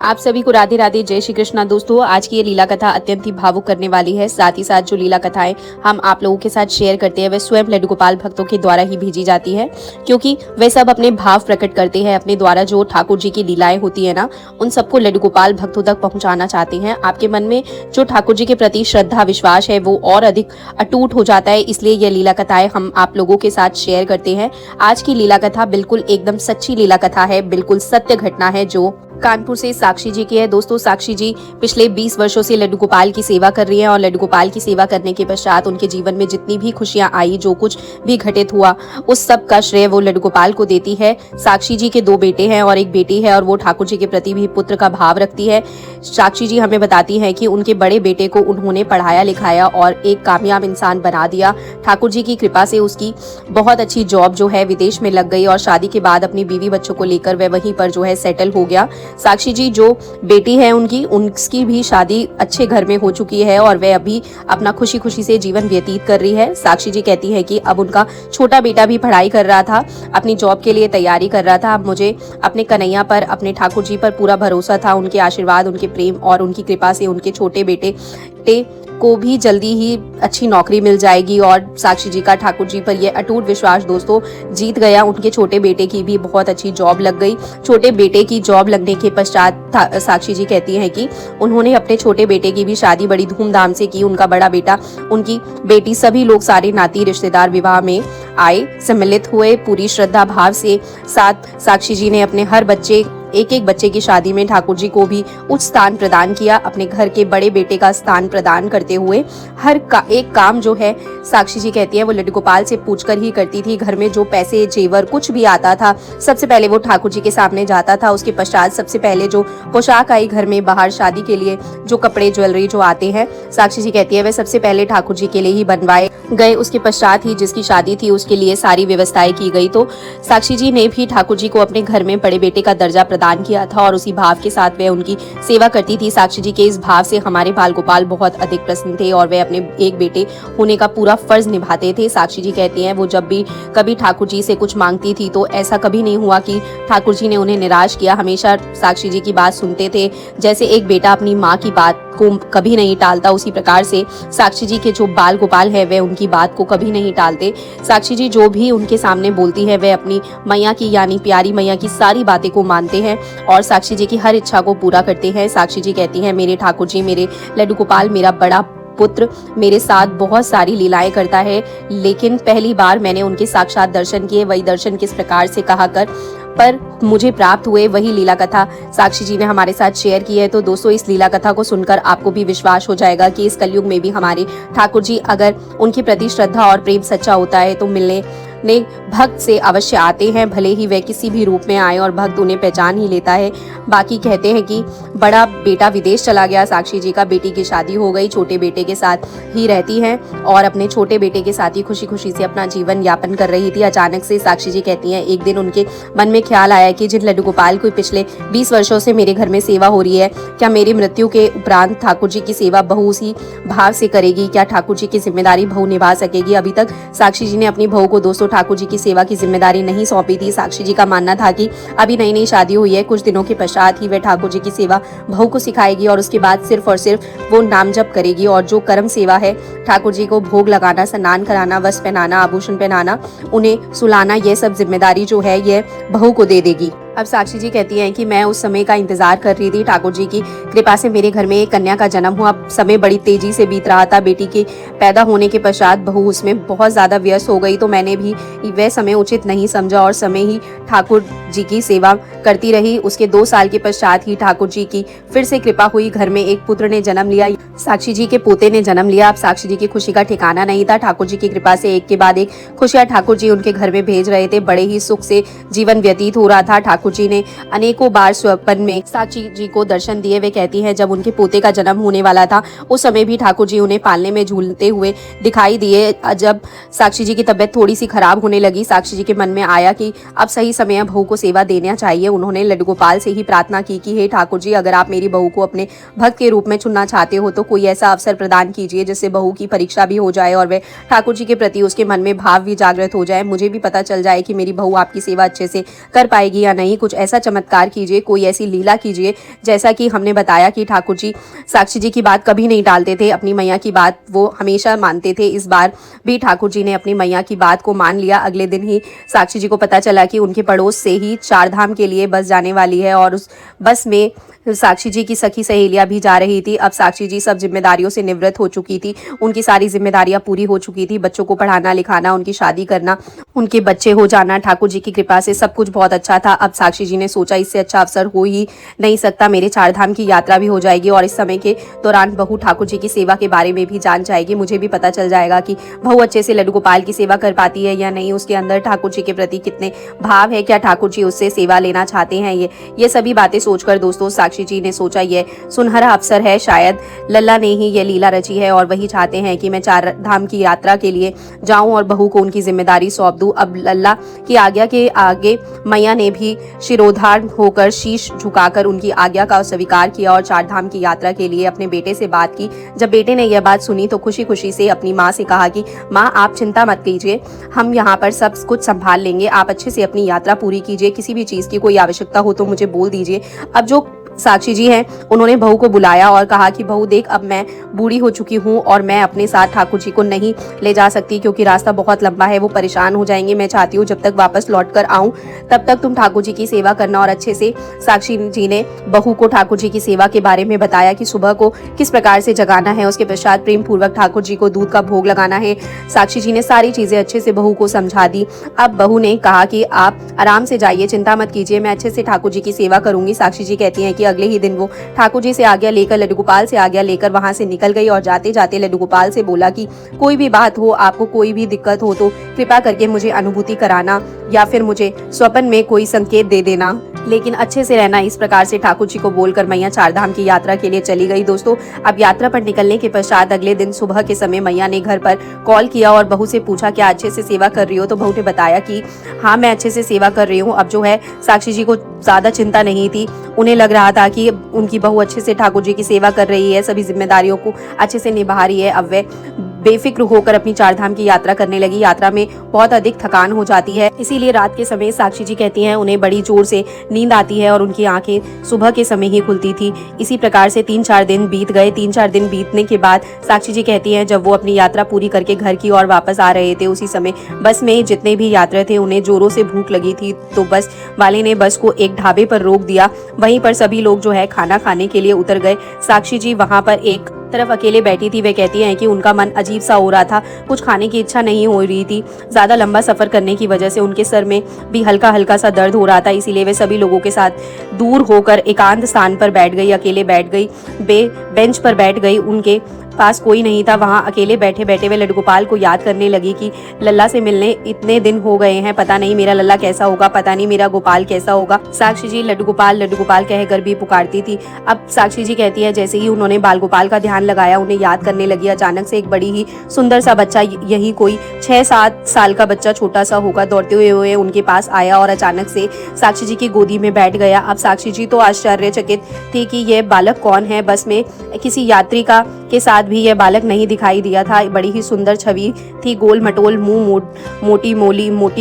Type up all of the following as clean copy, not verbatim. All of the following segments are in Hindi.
आप सभी को राधे राधे, जय श्री कृष्णा। दोस्तों, आज की ये लीला कथा अत्यंत ही भावुक करने वाली है। साथ ही साथ जो लीला कथाएं हम आप लोगों के साथ शेयर करते हैं वह स्वयं लड्डू गोपाल भक्तों के द्वारा ही भेजी जाती है, क्योंकि वे सब अपने भाव प्रकट करते हैं। अपने द्वारा जो ठाकुर जी की लीलाएं होती है ना, उन सबको लड्डू गोपाल भक्तों तक पहुंचाना चाहते हैं। आपके मन में जो ठाकुर जी के प्रति श्रद्धा विश्वास है वो और अधिक अटूट हो जाता है। इसलिए यह लीला कथाएं हम आप लोगों के साथ शेयर करते हैं। आज की लीला कथा बिल्कुल एकदम सच्ची लीला कथा है, बिल्कुल सत्य घटना है जो कानपुर से साक्षी जी की है। दोस्तों, साक्षी जी पिछले 20 वर्षों से लड्डू गोपाल की सेवा कर रही हैं और लड्डू गोपाल की सेवा करने के पश्चात उनके जीवन में जितनी भी खुशियां आई, जो कुछ भी घटित हुआ, उस सब का श्रेय वो लड्डू गोपाल को देती है। साक्षी जी के 2 बेटे हैं और एक बेटी है और वो ठाकुर जी के प्रति भी पुत्र का भाव रखती है। साक्षी जी हमें बताती हैं कि उनके बड़े बेटे को उन्होंने पढ़ाया लिखाया और एक कामयाब इंसान बना दिया। ठाकुर जी की कृपा से उसकी बहुत अच्छी जॉब जो है विदेश में लग गई और शादी के बाद अपनी बीवी बच्चों को लेकर वह वहीं पर जो है सेटल हो गया। साक्षी जी जो बेटी है उनकी भी शादी अच्छे घर में हो चुकी है और वह अभी अपना खुशी खुशी से जीवन व्यतीत कर रही है। साक्षी जी कहती है कि अब उनका छोटा बेटा भी पढ़ाई कर रहा था, अपनी जॉब के लिए तैयारी कर रहा था। अब मुझे अपने कन्हैया पर, अपने ठाकुर जी पर पूरा भरोसा था। उनके आशीर्वाद, उनके प्रेम और उनकी कृपा से उनके छोटे बेटे को भी जल्दी ही अच्छी नौकरी मिल जाएगी और साक्षी जी का ठाकुर जी पर यह अटूट विश्वास दोस्तों जीत गया। उनके छोटे बेटे की भी बहुत अच्छी जॉब लग गई। छोटे बेटे की जॉब लगने के पश्चात साक्षी जी कहती हैं कि उन्होंने अपने छोटे बेटे की भी शादी बड़ी धूमधाम से की। उनका बड़ा बेटा, उनकी बेटी, सभी लोग, सारे नाती रिश्तेदार विवाह में आए, सम्मिलित हुए। पूरी श्रद्धा भाव से साथ साक्षी जी ने अपने हर एक बच्चे की शादी में ठाकुर जी को भी उच्च स्थान प्रदान किया। अपने घर के बड़े बेटे का स्थान प्रदान करते हुए एक काम जो है साक्षी जी कहती है वो लड्डू गोपाल से पूछकर ही करती थी। घर में जो पैसे, जेवर, कुछ भी आता था सबसे पहले वो ठाकुर जी के सामने जाता था। उसके पश्चात सबसे पहले जो पोशाक आई घर में बाहर शादी के लिए, जो कपड़े ज्वेलरी जो आते हैं, साक्षी जी कहती है वे सबसे पहले ठाकुर जी के लिए ही बनवाए गए। उसके पश्चात ही जिसकी शादी थी उसके लिए सारी व्यवस्थाएं की गई। तो साक्षी जी ने भी ठाकुर जी को अपने घर में बड़े बेटे का दर्जा प्रदान किया था और उसी भाव के साथ वह उनकी सेवा करती थी। साक्षी जी के इस भाव से हमारे बाल गोपाल बहुत अधिक प्रसन्न थे और वे अपने एक बेटे होने का पूरा फर्ज निभाते थे। साक्षी जी कहती हैं वो जब भी कभी ठाकुर जी से कुछ मांगती थी तो ऐसा कभी नहीं हुआ कि ठाकुर जी ने उन्हें निराश किया। हमेशा साक्षी जी की बात सुनते थे। जैसे एक बेटा अपनी माँ की बात को कभी नहीं टालता, उसी प्रकार से साक्षी जी के जो बाल गोपाल है वे उनकी बात को कभी नहीं टालते। साक्षी जी जो भी उनके सामने बोलती है वे अपनी मैया की, यानी प्यारी मैया की सारी बातें को मानते हैं और साक्षी जी की हर इच्छा को पूरा करते हैं। साक्षी जी कहती हैं मेरे ठाकुर जी, मेरे लड्डू गोपाल, मेरा बड़ा पुत्र मेरे साथ बहुत सारी लीलाएं करता है, लेकिन पहली बार मैंने उनके साक्षात दर्शन किए। वही दर्शन किस प्रकार से कहा कर पर मुझे प्राप्त हुए, वही लीला कथा साक्षी जी ने हमारे साथ शेयर की है। तो दोस्तों, इस लीला कथा को सुनकर आपको भी विश्वास हो जाएगा कि इस कलयुग में भी हमारे ठाकुर जी अगर उनके प्रति श्रद्धा और प्रेम सच्चा होता है तो मिलने भक्त से अवश्य आते हैं, भले ही वह किसी भी रूप में आए और भक्त उन्हें पहचान ही लेता है। बाकी कहते हैं कि बड़ा बेटा विदेश चला गया, साक्षी जी का, बेटी की शादी हो गई, छोटे बेटे के साथ ही रहती हैं और अपने छोटे बेटे के साथ ही खुशी खुशी से अपना जीवन यापन कर रही थी। अचानक से साक्षी जी कहती हैं एक दिन उनके मन में ख्याल आया कि जिन लड्डू गोपाल को पिछले 20 वर्षों से मेरे घर में सेवा हो रही है, क्या मेरी मृत्यु के उपरांत ठाकुर जी की सेवा बहू उसी भाव से करेगी? क्या ठाकुर जी की जिम्मेदारी बहू निभा सकेगी? अभी तक साक्षी जी ने अपनी बहू को दोस्तों ठाकुर जी की सेवा की जिम्मेदारी नहीं सौंपी थी। साक्षी जी का मानना था कि अभी नई नई शादी हुई है, कुछ दिनों के पश्चात ही वह ठाकुर जी की सेवा बहू को सिखाएगी और उसके बाद सिर्फ और सिर्फ वो नाम जप करेगी और जो कर्म सेवा है, ठाकुर जी को भोग लगाना, स्नान कराना, वस्त्र पहनाना, आभूषण पहनाना, उन्हें सुलाना, यह सब जिम्मेदारी जो है यह बहू को दे देगी। अब साक्षी जी कहती हैं कि मैं उस समय का इंतजार कर रही थी। ठाकुर जी की कृपा से मेरे घर में एक कन्या का जन्म हुआ। समय बड़ी तेजी से बीत रहा था। बेटी के पैदा होने के पश्चात बहू उसमें बहुत ज्यादा व्यस्त हो गई, तो मैंने भी वह समय उचित नहीं समझा और समय ही ठाकुर जी की सेवा करती रही। उसके 2 साल के पश्चात ही ठाकुर जी की फिर से कृपा हुई। घर में एक पुत्र ने जन्म लिया, साक्षी जी के पोते ने जन्म लिया। अब साक्षी जी की खुशी का ठिकाना नहीं था। ठाकुर जी की कृपा से एक के बाद एक खुशियां ठाकुर जी उनके घर में भेज रहे थे। बड़े ही सुख से जीवन व्यतीत हो रहा था। ठाकुर जी ने अनेकों बार स्वप्न में साक्षी जी को दर्शन दिए। वे कहती हैं जब उनके पोते का जन्म होने वाला था उस समय भी ठाकुर जी उन्हें पालने में झूलते हुए दिखाई दिए। जब साक्षी जी की तबीयत थोड़ी सी खराब होने लगी, साक्षी जी के मन में आया कि अब सही समय बहू को सेवा देना चाहिए। उन्होंने लड्डू गोपाल से ही प्रार्थना की कि हे ठाकुर जी, अगर आप मेरी बहू को अपने भक्त के रूप में चुनना चाहते हो तो कोई ऐसा अवसर प्रदान कीजिए जिससे बहू की परीक्षा भी हो जाए और वे ठाकुर जी के प्रति उसके मन में भाव भी जागृत हो जाए। मुझे भी पता चल जाए कि मेरी बहू आपकी सेवा अच्छे से कर पाएगी या नहीं। कुछ ऐसा चमत्कार कीजिए, कोई ऐसी लीला कीजिए। जैसा कि हमने बताया कि ठाकुर जी साक्षी जी की बात कभी नहीं टालते थे, अपनी मैया की बात वो हमेशा मानते थे। इस बार भी ठाकुर जी ने अपनी मैया की बात को मान लिया। अगले दिन ही साक्षी जी को पता चला कि उनके पड़ोस से ही 4 धाम के लिए बस जाने वाली है और उस बस में साक्षी जी की सखी सहेलियां भी जा रही थी। अब साक्षी जी सब जिम्मेदारियों से निवृत्त हो चुकी थी, उनकी सारी जिम्मेदारियां पूरी हो चुकी थी। बच्चों को पढ़ाना लिखाना, उनकी शादी करना, उनके बच्चे हो जाना, ठाकुर जी की कृपा से सब कुछ बहुत अच्छा था। अब साक्षी जी ने सोचा इससे अच्छा अवसर हो ही नहीं सकता, मेरे 4 धाम की यात्रा भी हो जाएगी और इस समय के दौरान बहू ठाकुर जी की सेवा के बारे में भी जान जाएगी। मुझे भी पता चल जाएगा कि बहू अच्छे से लड्डू गोपाल की सेवा कर पाती है या नहीं, उसके अंदर ठाकुर जी के प्रति कितने भाव है, क्या ठाकुर जी उससे सेवा लेना चाहते हैं। ये सभी बातें सोचकर दोस्तों साक्षी जी ने सोचा ये सुनहरा अवसर है, शायद लल्ला ने ही ये लीला रची है और वही चाहते हैं कि मैं 4 धाम की यात्रा के लिए जाऊं और बहू को उनकी जिम्मेदारी सौंप दूं। अब लल्ला की आज्ञा के आगे मैया ने भी शिरोधार होकर शीश झुकाकर उनकी आज्ञा का स्वीकार किया और 4 धाम की यात्रा के लिए अपने बेटे से बात की। जब बेटे ने यह बात सुनी तो खुशी खुशी से अपनी माँ से कहा कि माँ आप चिंता मत कीजिए, हम यहाँ पर सब कुछ संभाल लेंगे, आप अच्छे से अपनी यात्रा पूरी कीजिए, किसी भी चीज की कोई आवश्यकता हो तो मुझे बोल दीजिए। अब जो साक्षी जी हैं उन्होंने बहू को बुलाया और कहा कि बहू देख, अब मैं बूढ़ी हो चुकी हूँ और मैं अपने साथ ठाकुर जी को नहीं ले जा सकती क्योंकि रास्ता बहुत लंबा है, वो परेशान हो जाएंगे। मैं चाहती हूँ जब तक वापस लौट कर आऊँ तब तक तुम ठाकुर जी की सेवा करना। और अच्छे से साक्षी जी ने बहू को ठाकुर जी की सेवा के बारे में बताया कि सुबह को किस प्रकार से जगाना है, उसके पश्चात प्रेम पूर्वक ठाकुर जी को दूध का भोग लगाना है। साक्षी जी ने सारी चीजें अच्छे से बहू को समझा दी। अब बहू ने कहा कि आप आराम से जाइए, चिंता मत कीजिए, मैं अच्छे से ठाकुर जी की सेवा करूंगी। साक्षी जी कहती हैं कि अगले ही दिन वो ठाकुर जी से आज्ञा लेकर, लड्डू गोपाल से आज्ञा लेकर वहां से निकल गई और जाते जाते लड्डू गोपाल से बोला कि कोई भी बात हो, आपको कोई भी दिक्कत हो तो कृपा करके मुझे अनुभूति कराना या फिर मुझे स्वप्न में कोई संकेत दे देना, लेकिन अच्छे से रहना। इस प्रकार से ठाकुर जी को बोलकर मैया 4 धाम की यात्रा के लिए चली गई। दोस्तों अब यात्रा पर निकलने के पश्चात अगले दिन सुबह के समय मैया ने घर पर कॉल किया और बहू से पूछा क्या अच्छे से सेवा कर रही हो। तो बहू ने बताया कि हाँ मैं अच्छे से सेवा कर रही हूँ। अब जो है साक्षी जी को ज्यादा चिंता नहीं थी, उन्हें लग रहा था कि उनकी बहू अच्छे से ठाकुर जी की सेवा कर रही है, सभी जिम्मेदारियों को अच्छे से निभा रही है। अब वे बेफिक्र होकर अपनी 4 धाम की यात्रा करने लगी। यात्रा में बहुत अधिक थकान हो जाती है, इसीलिए रात के समय साक्षी जी कहती हैं उन्हें बड़ी जोर से नींद आती है और उनकी आंखें सुबह के समय ही खुलती थी। इसी प्रकार से 3-4 दिन बीत गए। 3-4 दिन बीतने के बाद साक्षी जी कहती हैं जब वो अपनी यात्रा पूरी करके घर की ओर वापस आ रहे थे, उसी समय बस में जितने भी यात्री थे उन्हें जोरों से भूख लगी थी। तो बस वाले ने बस को एक ढाबे पर रोक दिया। वहीं पर सभी लोग जो है खाना खाने के लिए उतर गए। साक्षी जी वहां पर एक तरफ अकेले बैठी थी। वे कहती हैं कि उनका मन अजीब सा हो रहा था, कुछ खाने की इच्छा नहीं हो रही थी। ज्यादा लंबा सफर करने की वजह से उनके सर में भी हल्का हल्का सा दर्द हो रहा था, इसीलिए वे सभी लोगों के साथ दूर होकर एकांत स्थान पर बैठ गई, अकेले बैठ गई, बेंच पर बैठ गई। उनके पास कोई नहीं था। वहां अकेले बैठे बैठे वे लड्डू गोपाल को याद करने लगी कि लल्ला से मिलने इतने दिन हो गए हैं, पता नहीं मेरा लल्ला कैसा होगा, पता नहीं मेरा गोपाल कैसा होगा। साक्षी जी लड्डू गोपाल कहकर भी पुकारती थी। अब साक्षी जी कहती है जैसे ही उन्होंने बाल गोपाल का ध्यान लगाया, उन्हें याद करने लगी, अचानक से एक बड़ी ही सुंदर सा बच्चा, यही कोई 6-7 साल का बच्चा छोटा सा होगा, दौड़ते हुए उनके पास आया और अचानक से साक्षी जी की गोदी में बैठ गया। अब साक्षी जी तो आश्चर्यचकित थी कि यह बालक कौन है। बस में किसी यात्री के साथ भी यह बालक नहीं दिखाई दिया था। बड़ी ही सुंदर छवि थी, गोल मटोल मुंह, मोटी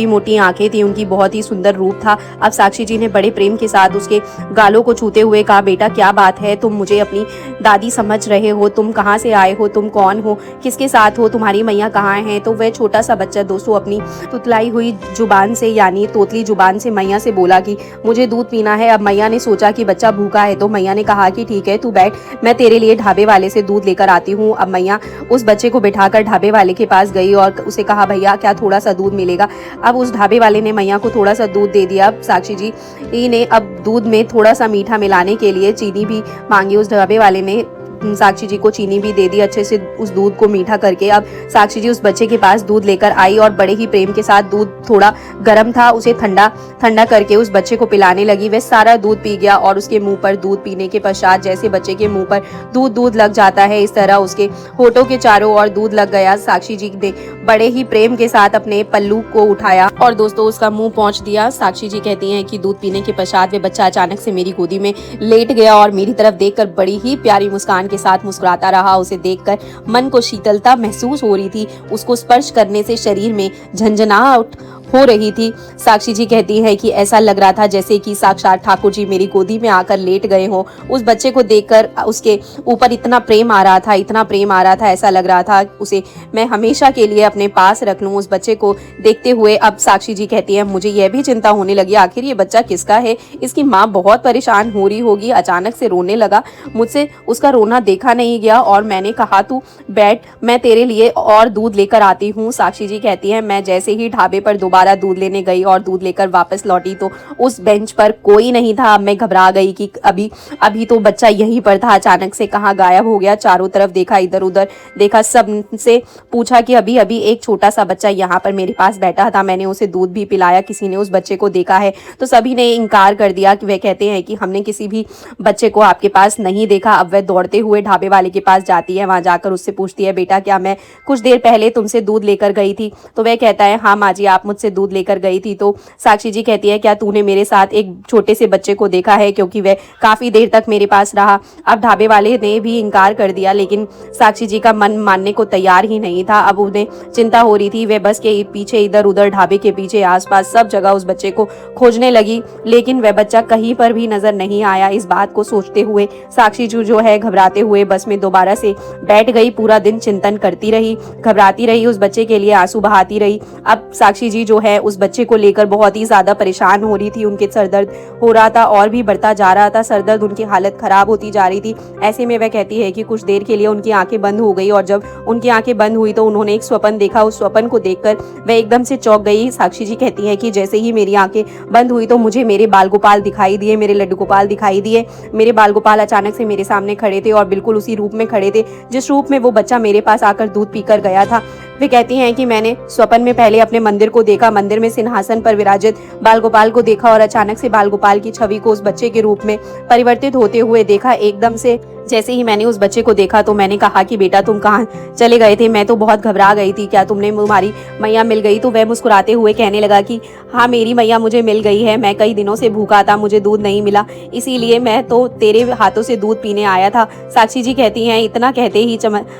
मोटी आंखें थी, उनकी बहुत ही सुंदर रूप था। अब साक्षी जी ने बड़े प्रेम के साथ उसके गालों को छूते हुए कहा, बेटा क्या बात है, तुम मुझे अपनी दादी समझ रहे हो, तुम कहाँ से आए हो, तुम कौन हो, किसके साथ हो, तुम्हारी मैया कहाँ है। तो वह छोटा सा बच्चा दोस्तों अपनी तुतलाई हुई जुबान से यानी तोतली जुबान से मैया से बोला कि मुझे दूध पीना है। अब मैया ने सोचा कि बच्चा भूखा है, तो मैया ने कहा कि ठीक है तू बैठ, मैं तेरे लिए ढाबे वाले से दूध लेकर आती हूँ। अब मैया उस बच्चे को बिठाकर ढाबे वाले के पास गई और उसे कहा, भैया क्या थोड़ा सा दूध मिलेगा। अब उस ढाबे वाले ने मैया को थोड़ा सा दूध दे दिया। अब साक्षी जी ने अब दूध में थोड़ा सा मीठा मिलाने के लिए चीनी भी मांगी। उस ढाबे वाले ने साक्षी जी को चीनी भी दे दी, अच्छे से उस दूध को मीठा करके। अब साक्षी जी उस बच्चे के पास दूध लेकर आई और बड़े ही प्रेम के साथ, दूध थोड़ा गर्म था, उसे ठंडा करके उस बच्चे को पिलाने लगी। वह सारा दूध पी गया और उसके मुंह पर दूध पीने के पश्चात जैसे बच्चे के मुंह पर दूध लग जाता है, इस तरह उसके होठों के चारों ओर दूध लग गया। साक्षी जी ने बड़े ही प्रेम के साथ अपने पल्लू को उठाया और दोस्तों उसका मुंह पहुंच दिया। साक्षी जी कहती हैं कि दूध पीने के पश्चात वे बच्चा अचानक से मेरी गोदी में लेट गया और मेरी तरफ देखकर बड़ी ही प्यारी मुस्कान के साथ मुस्कुराता रहा। उसे देखकर मन को शीतलता महसूस हो रही थी, उसको स्पर्श करने से शरीर में झंझनाहट हो रही थी। साक्षी जी कहती है कि ऐसा लग रहा था जैसे कि साक्षात ठाकुर जी मेरी गोदी में आकर लेट गए हों। उस बच्चे को देखकर उसके ऊपर इतना प्रेम आ रहा था, इतना प्रेम आ रहा था, ऐसा लग रहा था उसे मैं हमेशा के लिए अपने पास रख लूं। उस बच्चे को देखते हुए अब साक्षी जी कहती है मुझे यह भी चिंता होने लगी आखिर ये बच्चा किसका है। इसकी माँ बहुत परेशान हो रही होगी। अचानक से रोने लगा, मुझसे उसका रोना देखा नहीं गया और मैंने कहा तू बैठ, मैं तेरे लिए और दूध लेकर आती हूँ। साक्षी जी कहती है मैं जैसे ही ढाबे पर दोबारा दूध लेने गई और दूध लेकर वापस लौटी तो उस बेंच पर कोई नहीं था। अब मैं घबरा गई कि अभी अभी तो बच्चा यहीं पर था, अचानक से कहाँ गायब हो गया। चारों तरफ देखा, इधर उधर देखा, सबसे पूछा कि अभी अभी एक छोटा सा बच्चा यहाँ पर मेरे पास बैठा था, मैंने उसे दूध भी पिलाया, किसी ने उस बच्चे को देखा है? तो सभी ने इनकार कर दिया कि वे कहते हैं कि हमने किसी भी बच्चे को आपके पास नहीं देखा। अब वह दौड़ते हुए ढाबे वाले के पास जाती है, वहां जाकर उससे पूछती है बेटा क्या मैं कुछ देर पहले तुमसे दूध लेकर गई थी? तो वह कहता है हाँ माँ जी आप मुझसे दूध लेकर गई थी। तो साक्षी जी कहती है क्या तूने मेरे साथ एक छोटे से बच्चे को देखा है? क्योंकि वह काफी देर तक मेरे पास रहा। अब ढाबे वाले ने भी इनकार कर दिया, लेकिन साक्षी जी का मन मानने को तैयार ही नहीं था। अब उन्हें चिंता हो रही थी, वे बस के पीछे इधर उधर, ढाबे के पीछे, आसपास सब जगह उस बच्चे को खोजने लगी, लेकिन वह बच्चा कहीं पर भी नजर नहीं आया। इस बात को सोचते हुए साक्षी जी जो है घबराते हुए बस में दोबारा से बैठ गई। पूरा दिन चिंतन करती रही, घबराती रही, उस बच्चे के लिए आंसू बहाती रही। अब साक्षी जी जो है उस बच्चे को लेकर बहुत ही ज्यादा परेशान हो रही थी। उनके सर दर्द हो रहा था और भी बढ़ता जा रहा था, सर दर्द, उनकी हालत खराब होती जा रही थी। ऐसे में वह कहती है कि कुछ देर के लिए उनकी आंखें बंद हो गई और जब उनकी आंखें बंद हुई तो उन्होंने एक स्वप्न देखा। उस स्वप्न को देखकर वह एकदम से चौंक गई। साक्षी जी कहती है कि जैसे ही मेरी आंखें बंद हुई तो मुझे मेरे बाल गोपाल दिखाई दिए, मेरे लड्डू गोपाल दिखाई दिए। मेरे बाल गोपाल अचानक से मेरे सामने खड़े थे और बिल्कुल उसी रूप में खड़े थे जिस रूप में वो बच्चा मेरे पास आकर दूध पीकर गया था। वे कहती हैं कि मैंने स्वप्न में पहले अपने मंदिर को देखा, मंदिर में सिंहासन पर विराजित बाल गोपाल को देखा और अचानक से बाल गोपाल की छवि को उस बच्चे के रूप में परिवर्तित होते हुए देखा। एकदम से जैसे ही मैंने उस बच्चे को देखा तो मैंने कहा कि बेटा तुम कहाँ चले गए थे? मैं तो बहुत घबरा गई थी, क्या तुमने हमारी मैया मिल गई? तो वह मुस्कुराते हुए कहने लगा कि हाँ मेरी मैया मुझे मिल गई है, मैं कई दिनों से भूखा था, मुझे दूध नहीं मिला, इसीलिए मैं तो तेरे हाथों से दूध पीने आया था। साक्षी जी कहती हैं इतना कहते ही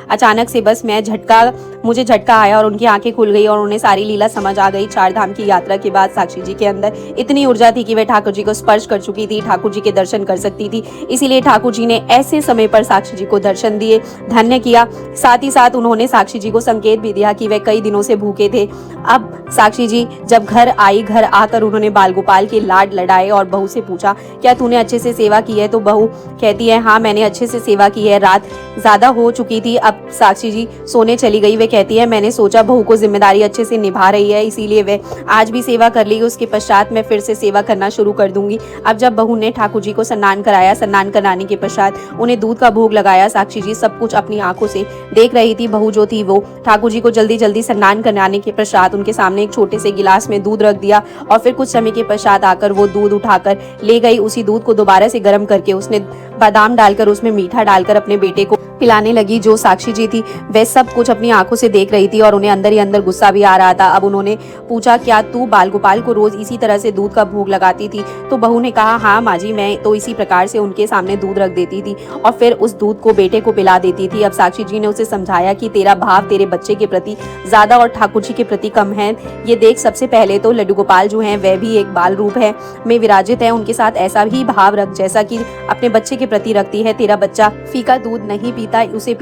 अचानक से बस मुझे झटका आया और उनकी आंखें खुल गई और उन्हें सारी लीला समझ आ गई। 4 धाम की यात्रा के बाद साक्षी जी के अंदर इतनी ऊर्जा थी कि वह ठाकुर जी को स्पर्श कर चुकी थी, ठाकुर जी के दर्शन कर सकती थी। इसीलिए ठाकुर जी ने ऐसे समय पर साक्षी जी को दर्शन दिए, धन्य किया। साथ ही साथ उन्होंने साक्षी जी को संकेत भी दिया कि वे कई दिनों से भूखे थे। अब साक्षी जी जब घर आई, घर आकर उन्होंने बाल गोपाल के लाड लड़ाए और बहू से पूछा क्या तूने अच्छे से सेवा की है? तो बहू कहती है हाँ मैंने अच्छे से सेवा की है, रात ज्यादा हो चुकी थी, अब साक्षी जी सोने चली गई। वे कहती है मैंने सोचा बहू को जिम्मेदारी अच्छे से निभा रही है, इसीलिए वे आज भी सेवा कर ली, उसके पश्चात मैं फिर से सेवा करना शुरू कर दूंगी। अब जब बहू ने ठाकुर जी को स्नान कराया, स्नान कराने के पश्चात उन्हें दूध का भोग लगाया, साक्षी जी सब कुछ अपनी आंखों से देख रही थी। बहू जो थी वो ठाकुर जी को जल्दी जल्दी स्नान कराने के पश्चात उनके सामने एक छोटे से गिलास में दूध रख दिया और फिर कुछ समय के पश्चात आकर वो दूध उठाकर ले गई। उसी दूध को दोबारा से गर्म करके उसने बादाम डालकर उसमें मीठा डालकर अपने बेटे को पिलाने लगी। जो साक्षी जी थी वह सब कुछ अपनी आंखों से देख रही थी और उन्हें अंदर ही अंदर गुस्सा भी आ रहा था। अब उन्होंने पूछा क्या तू बाल गोपाल को रोज इसी तरह से दूध का भोग लगाती थी? तो बहू ने कहा हाँ माँ जी, मैं तो इसी प्रकार से उनके सामने दूध रख देती थी और फिर उस दूध को बेटे को पिला देती थी। अब साक्षी जी ने उसे समझाया कि तेरा भाव तेरे बच्चे के प्रति ज्यादा और ठाकुर जी के प्रति कम है। ये देख, सबसे पहले तो लड्डू गोपाल जो है वह भी एक बाल रूप है में विराजित है, उनके साथ ऐसा ही भाव रख जैसा कि अपने बच्चे के प्रति रखती है। तेरा बच्चा फीका दूध नहीं पीता, उसे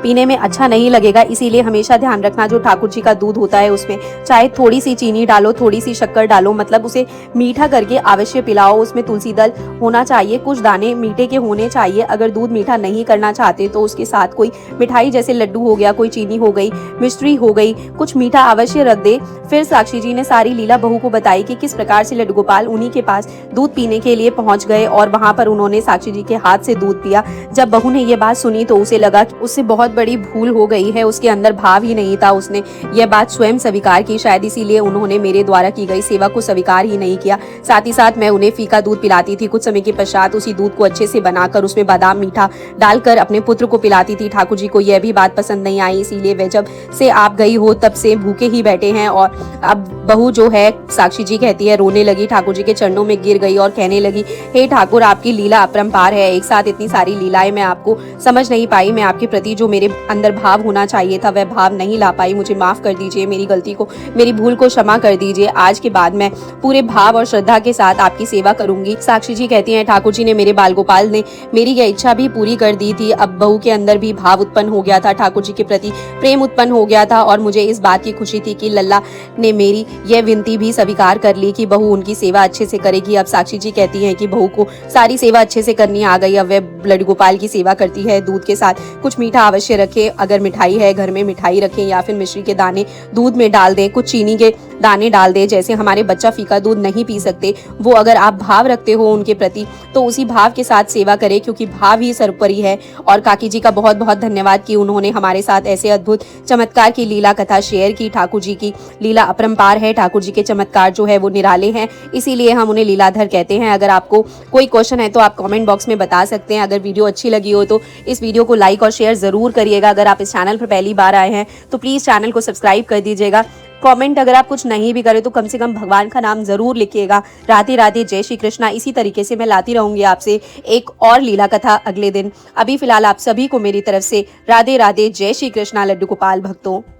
पीने में अच्छा नहीं लगेगा, इसीलिए हमेशा ध्यान रखना जो ठाकुर जी का दूध होता है उसमें चाहे थोड़ी सी चीनी डालो, थोड़ी सी शक्कर डालो, मतलब उसे मीठा करके अवश्य पिलाओ। उसमें तुलसी दल होना चाहिए, कुछ दाने मीठे के होने चाहिए। अगर दूध मीठा नहीं करना चाहते तो उसके साथ कोई मिठाई जैसे लड्डू हो गया, कोई चीनी हो गई, मिश्री हो गई, कुछ मीठा अवश्य रख दे। फिर साक्षी जी ने सारी लीला बहू को बताई कि किस प्रकार से लड्डू गोपाल उन्हीं के पास दूध पीने के लिए पहुंच गए और वहां पर उन्होंने साक्षी जी के हाथ से दूध पिया। जब बहू ने ये बात सुनी तो उसे लगा कि उससे बहुत बड़ी भूल हो गई है, उसके अंदर भाव ही नहीं था, उसने यह बात स्वयं स्वीकार की, शायद इसीलिए उन्होंने मेरे द्वारा की गई सेवा को स्वीकार ही नहीं किया। साथ ही साथ मैं उन्हें फीका दूध पिलाती थी, कुछ समय के पश्चात उसी दूध को अच्छे से बनाकर उसमें बादाम मीठा डालकर अपने पुत्र को पिलाती थी। ठाकुर जी को यह भी बात पसंद नहीं आई, इसीलिए वे जब से आप गई हो तब से भूखे ही बैठे हैं। और अब बहू जो है साक्षी जी कहती है रोने लगी, ठाकुर जी के चरणों में गिर गई और कहने लगी हे ठाकुर, आपकी लीला अपरंपार अपरंपार है। एक साथ इतनी सारी लीलाएं मैं आपको समझ नहीं पाई, मैं आपके प्रति जो मेरे अंदर भाव होना चाहिए था वह भाव नहीं ला पाई। मुझे माफ़ कर दीजिए, मेरी गलती को, मेरी भूल को क्षमा कर दीजिए। आज के बाद मैं पूरे भाव और श्रद्धा के साथ आपकी सेवा करूंगी। साक्षी जी कहती हैं, ठाकुर जी ने, मेरे बाल गोपाल ने मेरी यह इच्छा भी पूरी कर दी थी। अब बहू के अंदर भी भाव उत्पन्न हो गया था, ठाकुर जी के प्रति प्रेम उत्पन्न हो गया था और मुझे इस बात की खुशी थी कि लल्ला ने मेरी यह विनती भी स्वीकार कर ली कि बहू उनकी सेवा अच्छे से करेगी। अब साक्षी जी कहती हैं कि बहू को सारी सेवा अच्छे से करनी आ गई। अब वह लड्डू गोपाल की सेवा करती है। दूध के साथ कुछ मीठा अवश्य रखें, अगर मिठाई है घर में मिठाई रखें या फिर मिश्री के दाने दूध में डाल दें, कुछ चीनी के दाने डाल दें। जैसे हमारे बच्चा फीका दूध नहीं पी सकते, वो अगर आप भाव रखते हो उनके प्रति तो उसी भाव के साथ सेवा करें, क्योंकि भाव ही सर्वोपरि है। और काकी जी का बहुत बहुत धन्यवाद कि उन्होंने हमारे साथ ऐसे अद्भुत चमत्कार की लीला कथा शेयर की। ठाकुर जी की लीला अपरंपार है, ठाकुर जी के चमत्कार जो है वो निराले हैं, इसीलिए हम उन्हें लीलाधर कहते हैं। अगर आपको कोई क्वेश्चन है तो आप कमेंट बॉक्स में बता सकते हैं। अगर वीडियो अच्छी लगी हो तो इस वीडियो को लाइक और शेयर जरूर करिएगा। अगर आप इस चैनल पर पहली बार आए हैं तो प्लीज़ चैनल को सब्सक्राइब कर दीजिएगा। कमेंट अगर आप कुछ नहीं भी करें तो कम से कम भगवान का नाम जरूर लिखिएगा। राधे राधे, जय श्री कृष्णा। इसी तरीके से मैं लाती रहूंगी आपसे एक और लीला कथा अगले दिन। अभी फिलहाल आप सभी को मेरी तरफ से राधे राधे, जय श्री कृष्णा लड्डू गोपाल भक्तों।